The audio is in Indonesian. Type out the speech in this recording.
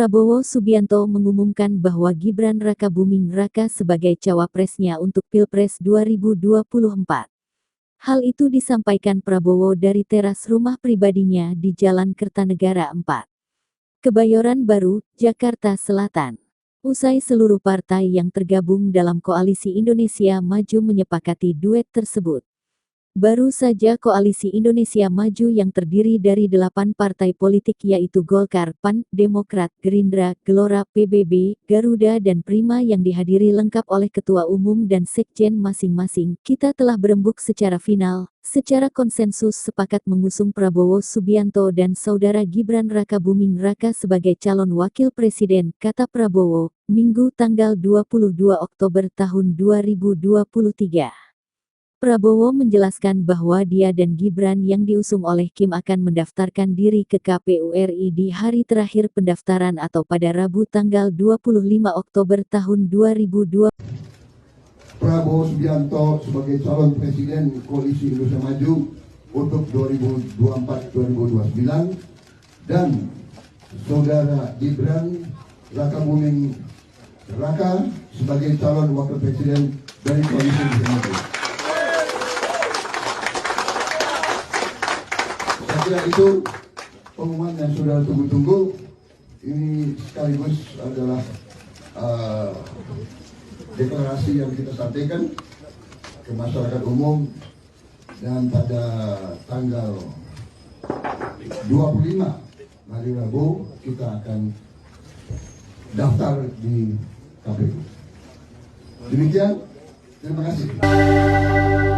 Prabowo Subianto mengumumkan bahwa Gibran Rakabuming Raka sebagai cawapresnya untuk Pilpres 2024. Hal itu disampaikan Prabowo dari teras rumah pribadinya di Jalan Kertanegara 4, Kebayoran Baru, Jakarta Selatan. Usai seluruh partai yang tergabung dalam Koalisi Indonesia Maju menyepakati duet tersebut. Baru saja Koalisi Indonesia Maju yang terdiri dari 8 partai politik yaitu Golkar, PAN, Demokrat, Gerindra, Gelora, PBB, Garuda dan Prima yang dihadiri lengkap oleh Ketua Umum dan Sekjen masing-masing, kita telah berembuk secara final, secara konsensus sepakat mengusung Prabowo Subianto dan Saudara Gibran Rakabuming Raka sebagai calon wakil presiden, kata Prabowo, Minggu tanggal 22 Oktober tahun 2023. Prabowo menjelaskan bahwa dia dan Gibran yang diusung oleh Kim akan mendaftarkan diri ke KPU RI di hari terakhir pendaftaran atau pada Rabu tanggal 25 Oktober tahun 2020. Prabowo Subianto sebagai calon presiden Koalisi Indonesia Maju untuk 2024-2029 dan Saudara Gibran Rakabuming Raka sebagai calon wakil presiden dari Koalisi Indonesia Maju. Saya kira itu pengumuman yang sudah tunggu-tunggu. Ini sekaligus adalah deklarasi yang kita sampaikan ke masyarakat umum, dan pada tanggal 25 hari Rabu kita akan daftar di KPU. Demikian, terima kasih.